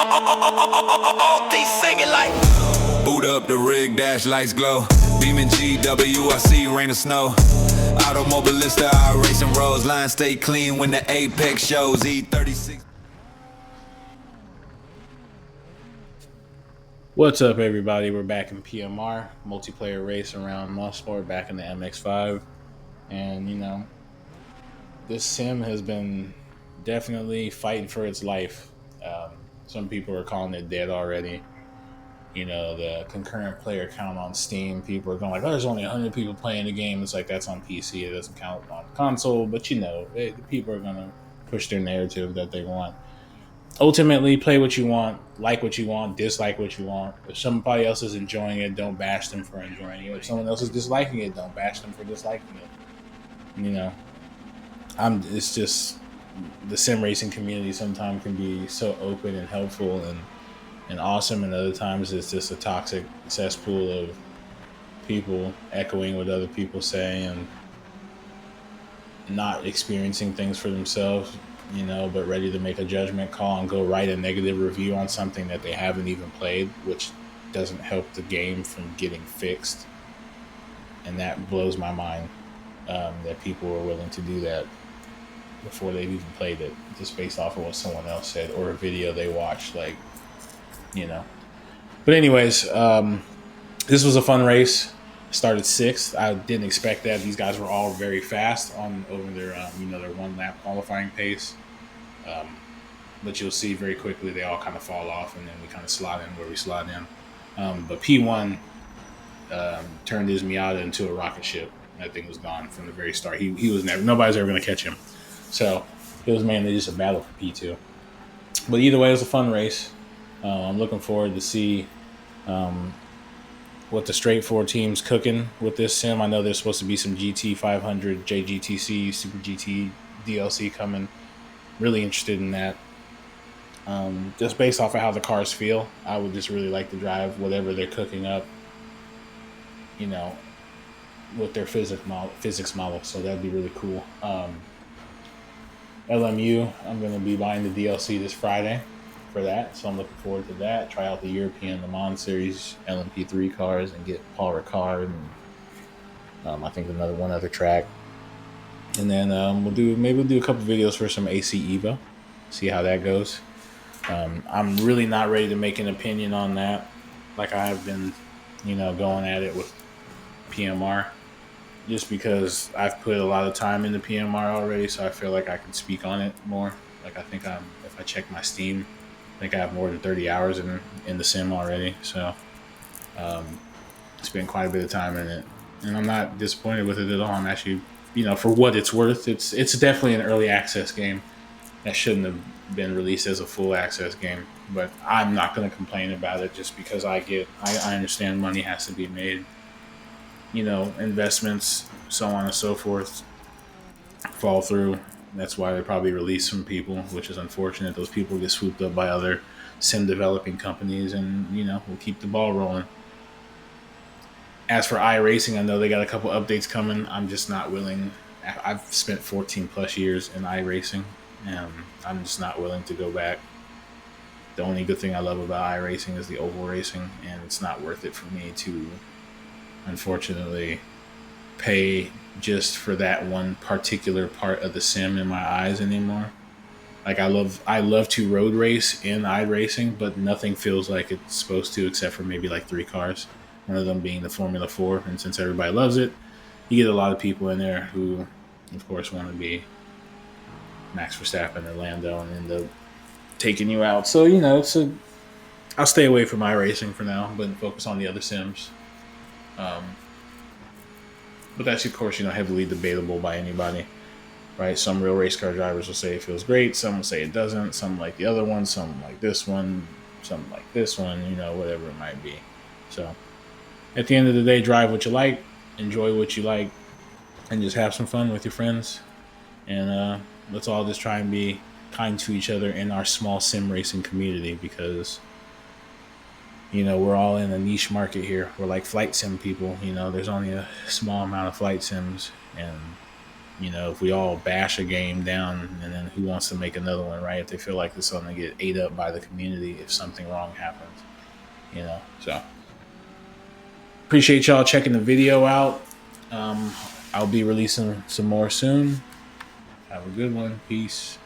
They singing like. Boot up the rig, dash lights glow. Beaming GW, I see rain or snow. Automobilista, I racing roads. Lines stay clean when the apex shows. E36. What's up, everybody? We're back in PMR, multiplayer race around Motorsport, back in the MX-5. And, this sim has been definitely fighting for its life. Some people are calling it dead already. The concurrent player count on Steam, people are going like, oh, there's only 100 people playing the game. It's like, that's on PC. It doesn't count on console. But, people are going to push their narrative that they want. Ultimately, play what you want, like what you want, dislike what you want. If somebody else is enjoying it, don't bash them for enjoying it. If someone else is disliking it, don't bash them for disliking it. It's just the sim racing community sometimes can be so open and helpful and awesome, and other times it's just a toxic cesspool of people echoing what other people say and not experiencing things for themselves, but ready to make a judgment call and go write a negative review on something that they haven't even played, which doesn't help the game from getting fixed. And that blows my mind, that people are willing to do that before they've even played it, just based off of what someone else said or a video they watched, But anyways, this was a fun race. Started sixth. I didn't expect that. These guys were all very fast over their their 1 lap qualifying pace. But you'll see very quickly they all kind of fall off, and then we kind of slot in where we slot in. But P1 turned his Miata into a rocket ship. That thing was gone from the very start. He was never. Nobody's ever going to catch him. So it was mainly just a battle for P2. But either way, it was a fun race. I'm looking forward to see what the straight four team's cooking with this sim. I know there's supposed to be some GT 500, JGTC, Super GT DLC coming. Really interested in that. Just based off of how the cars feel, I would just really like to drive whatever they're cooking up, with their physics model. So that'd be really cool. LMU, I'm going to be buying the DLC this Friday for that, so I'm looking forward to that. Try out the European Le Mans Series LMP3 cars and get Paul Ricard and I think one other track. And then we'll do a couple videos for some AC Evo, see how that goes. I'm really not ready to make an opinion on that, like I have been, going at it with PMR, just because I've put a lot of time into PMR already, so I feel like I can speak on it more. Like I think if I check my Steam, I think I have more than 30 hours in the sim already, so spent quite a bit of time in it, and I'm not disappointed with it at all. I'm actually, for what it's worth, it's definitely an early access game that shouldn't have been released as a full access game, but I'm not going to complain about it just because I understand money has to be made, investments, so on and so forth, fall through. That's why they probably release some people, which is unfortunate. Those people get swooped up by other sim developing companies, and we'll keep the ball rolling. As for iRacing, I know they got a couple updates coming. I'm just not willing. I've spent 14 plus years in iRacing, and I'm just not willing to go back. The only good thing I love about iRacing is the oval racing, and it's not worth it for me to, unfortunately, pay just for that one particular part of the sim in my eyes anymore. Like I love to road race in iRacing, but nothing feels like it's supposed to, except for maybe like 3 cars. One of them being the Formula 4, and since everybody loves it, you get a lot of people in there who, of course, want to be Max Verstappen or Lando and end up taking you out. So I'll stay away from iRacing for now, but focus on the other sims. But that's, of course, heavily debatable by anybody, right? Some real race car drivers will say it feels great. Some will say it doesn't. Some like the other one. Some like this one. Some like this one, whatever it might be. So at the end of the day, drive what you like, enjoy what you like, and just have some fun with your friends. And let's all just try and be kind to each other in our small sim racing community, because we're all in a niche market here. We're like flight sim people. There's only a small amount of flight sims, and You know, if we all bash a game down, and then who wants to make another one, right? If they feel like it's going to get ate up by the community if something wrong happens, you know. So appreciate y'all checking the video out. I'll be releasing some more soon. Have a good one. Peace.